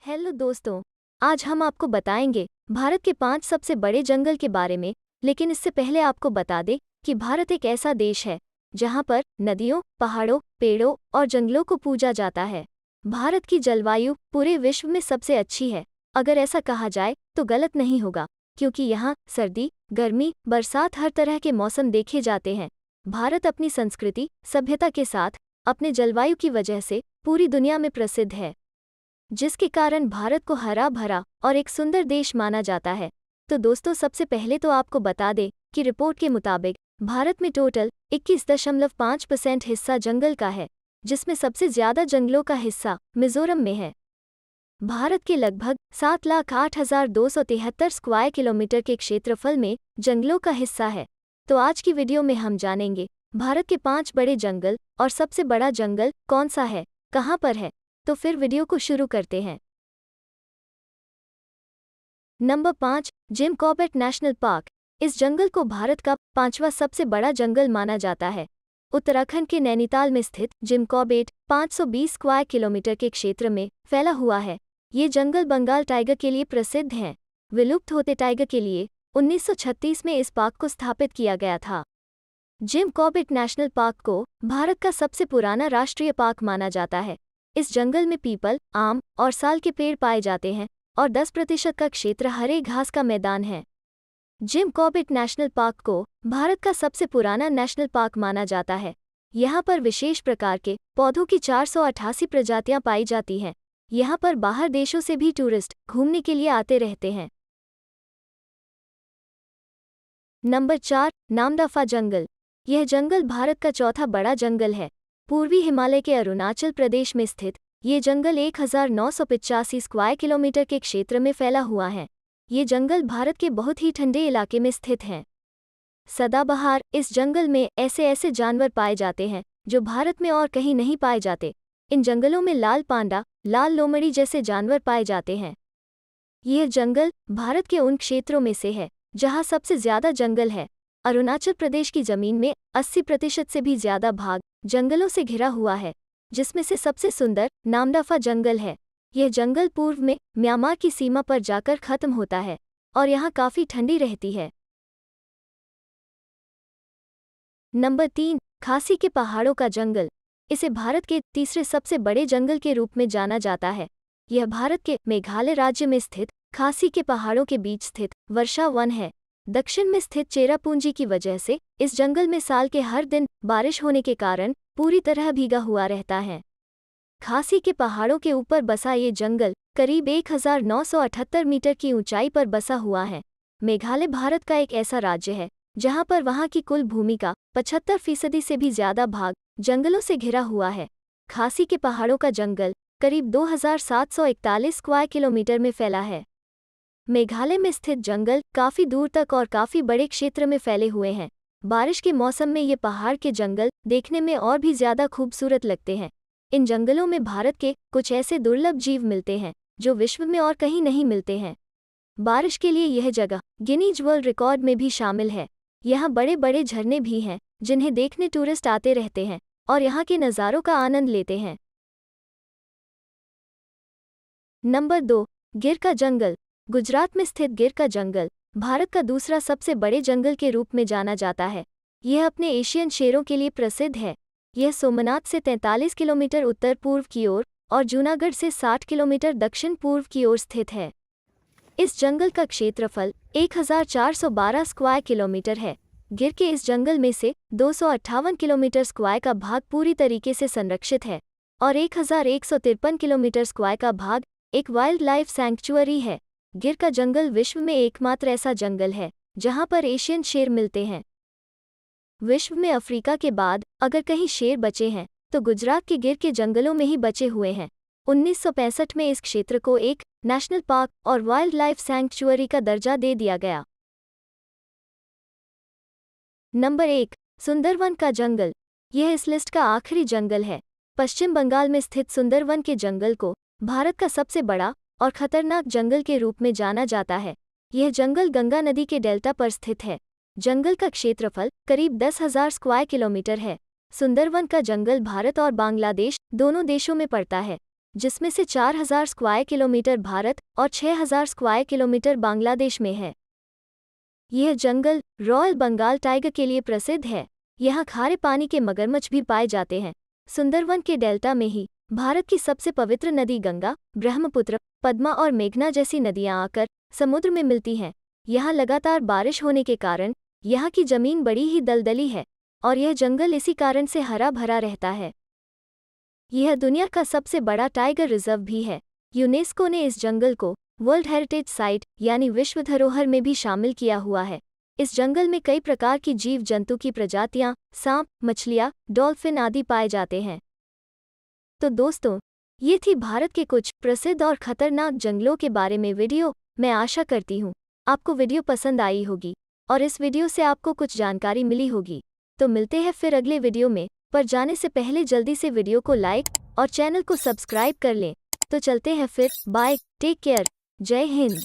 Hello दोस्तों, आज हम आपको बताएंगे भारत के 5 सबसे बड़े जंगल के बारे में। लेकिन इससे पहले आपको बता दें कि भारत एक ऐसा देश है जहां पर नदियों, पहाड़ों, पेड़ों और जंगलों को पूजा जाता है। भारत की जलवायु पूरे विश्व में सबसे अच्छी है। अगर ऐसा कहा जाए तो गलत नहीं होगा, क्योंकि यहाँ सर्दी, गर्मी, बरसात हर तरह के मौसम देखे जाते हैं। भारत अपनी संस्कृति, सभ्यता के साथ अपने जलवायु की वजह से पूरी दुनिया में प्रसिद्ध है, जिसके कारण भारत को हरा भरा और एक सुंदर देश माना जाता है। तो दोस्तों, सबसे पहले तो आपको बता दें कि रिपोर्ट के मुताबिक भारत में टोटल 21.5% हिस्सा जंगल का है, जिसमें सबसे ज्यादा जंगलों का हिस्सा मिजोरम में है। भारत के लगभग 7,08,273 स्क्वायर किलोमीटर के क्षेत्रफल में जंगलों का हिस्सा है। तो आज की वीडियो में हम जानेंगे भारत के 5 बड़े जंगल और सबसे बड़ा जंगल कौन सा है, कहाँ पर है। तो फिर वीडियो को शुरू करते हैं। Number 5, Jim Corbett national park. इस जंगल को भारत का 5वां सबसे बड़ा जंगल माना जाता है। उत्तराखंड के नैनीताल में स्थित जिम कॉर्बेट 520 स्क्वायर किलोमीटर के क्षेत्र में फैला हुआ है। ये जंगल बंगाल टाइगर के लिए प्रसिद्ध हैं। विलुप्त होते टाइगर के लिए 1936 में इस पार्क को स्थापित किया गया था। जिम कॉर्बेट नेशनल पार्क को भारत का सबसे पुराना राष्ट्रीय पार्क माना जाता है। इस जंगल में पीपल, आम और साल के पेड़ पाए जाते हैं और 10% का क्षेत्र हरे घास का मैदान है। जिम कॉर्बेट नेशनल पार्क को भारत का सबसे पुराना नेशनल पार्क माना जाता है। यहाँ पर विशेष प्रकार के पौधों की 488 प्रजातियां पाई जाती हैं। यहाँ पर बाहर देशों से भी टूरिस्ट घूमने के लिए आते रहते हैं। नंबर 4, नामदफा जंगल। यह जंगल भारत का चौथा बड़ा जंगल है। पूर्वी हिमालय के अरुणाचल प्रदेश में स्थित ये जंगल 1985 स्क्वायर किलोमीटर के क्षेत्र में फैला हुआ है। ये जंगल भारत के बहुत ही ठंडे इलाके में स्थित हैं। सदाबहार इस जंगल में ऐसे जानवर पाए जाते हैं जो भारत में और कहीं नहीं पाए जाते। इन जंगलों में लाल पांडा, लाल लोमड़ी जैसे जानवर पाए जाते हैं। यह जंगल भारत के उन क्षेत्रों में से है जहां सबसे ज्यादा जंगल है। अरुणाचल प्रदेश की जमीन में 80% से भी ज्यादा भाग जंगलों से घिरा हुआ है, जिसमें से सबसे सुंदर नामदफा जंगल है। यह जंगल पूर्व में म्यांमार की सीमा पर जाकर खत्म होता है और यहाँ काफी ठंडी रहती है। नंबर 3, खासी के पहाड़ों का जंगल। इसे भारत के तीसरे सबसे बड़े जंगल के रूप में जाना जाता है। यह भारत के मेघालय राज्य में स्थित खासी के पहाड़ों के बीच स्थित वर्षा वन है। दक्षिण में स्थित चेरापूंजी की वजह से इस जंगल में साल के हर दिन बारिश होने के कारण पूरी तरह भीगा हुआ रहता है। खासी के पहाड़ों के ऊपर बसा ये जंगल करीब 1978 मीटर की ऊंचाई पर बसा हुआ है। मेघालय भारत का एक ऐसा राज्य है जहां पर वहां की कुल भूमि का 75% से भी ज्यादा भाग जंगलों से घिरा हुआ है। खासी के पहाड़ों का जंगल करीब 2741 स्क्वायर किलोमीटर में फैला है। मेघालय में स्थित जंगल काफी दूर तक और काफी बड़े क्षेत्र में फैले हुए हैं। बारिश के मौसम में ये पहाड़ के जंगल देखने में और भी ज्यादा खूबसूरत लगते हैं। इन जंगलों में भारत के कुछ ऐसे दुर्लभ जीव मिलते हैं जो विश्व में और कहीं नहीं मिलते हैं। बारिश के लिए यह जगह गिनीज वर्ल्ड रिकॉर्ड में भी शामिल है। यहाँ बड़े बड़े झरने भी हैं जिन्हें देखने टूरिस्ट आते रहते हैं और यहाँ के नज़ारों का आनंद लेते हैं। नंबर 2, गिर का जंगल। गुजरात में स्थित गिर का जंगल भारत का दूसरा सबसे बड़े जंगल के रूप में जाना जाता है। यह अपने एशियन शेरों के लिए प्रसिद्ध है। यह सोमनाथ से 43 किलोमीटर उत्तर पूर्व की ओर और जूनागढ़ से 60 किलोमीटर दक्षिण पूर्व की ओर स्थित है। इस जंगल का क्षेत्रफल 1412 स्क्वायर किलोमीटर है। गिर के इस जंगल में से 258 किलोमीटर स्क्वायर का भाग पूरी तरीके से संरक्षित है और 1153 किलोमीटर स्क्वायर का भाग एक वाइल्ड लाइफ सैंक्चुअरी है। गिर का जंगल विश्व में एकमात्र ऐसा जंगल है जहां पर एशियन शेर मिलते हैं। विश्व में अफ्रीका के बाद अगर कहीं शेर बचे हैं तो गुजरात के गिर के जंगलों में ही बचे हुए हैं। 1965 में इस क्षेत्र को एक नेशनल पार्क और वाइल्ड लाइफ सैंक्चुअरी का दर्जा दे दिया गया। नंबर 1, सुंदरवन का जंगल। यह इस लिस्ट का आखिरी जंगल है। पश्चिम बंगाल में स्थित सुंदरवन के जंगल को भारत का सबसे बड़ा और खतरनाक जंगल के रूप में जाना जाता है। यह जंगल गंगा नदी के डेल्टा पर स्थित है। जंगल का क्षेत्रफल करीब 10,000 स्क्वायर किलोमीटर है। सुंदरवन का जंगल भारत और बांग्लादेश दोनों देशों में पड़ता है। जिसमें से 4000 स्क्वायर किलोमीटर भारत और 6000 स्क्वायर किलोमीटर बांग्लादेश में है। यह जंगल रॉयल बंगाल टाइगर के लिए प्रसिद्ध है। यहाँ खारे पानी के मगरमच्छ भी पाए जाते हैं। सुंदरवन के डेल्टा में ही भारत की सबसे पवित्र नदी गंगा, ब्रह्मपुत्र, पद्मा और मेघना जैसी नदियाँ आकर समुद्र में मिलती हैं। यहाँ लगातार बारिश होने के कारण यहाँ की जमीन बड़ी ही दलदली है और यह जंगल इसी कारण से हरा भरा रहता है। यह दुनिया का सबसे बड़ा टाइगर रिजर्व भी है। यूनेस्को ने इस जंगल को वर्ल्ड हेरिटेज साइट यानी विश्व धरोहर में भी शामिल किया हुआ है। इस जंगल में कई प्रकार की जीव जंतु की प्रजातियां, सांप, मछलियां, डॉल्फिन आदि पाए जाते हैं। तो दोस्तों, ये थी भारत के कुछ प्रसिद्ध और खतरनाक जंगलों के बारे में वीडियो। मैं आशा करती हूँ आपको वीडियो पसंद आई होगी और इस वीडियो से आपको कुछ जानकारी मिली होगी। तो मिलते हैं फिर अगले वीडियो में, पर जाने से पहले जल्दी से वीडियो को लाइक और चैनल को सब्सक्राइब कर लें। तो चलते हैं फिर, बाय, टेक केयर, जय हिंद।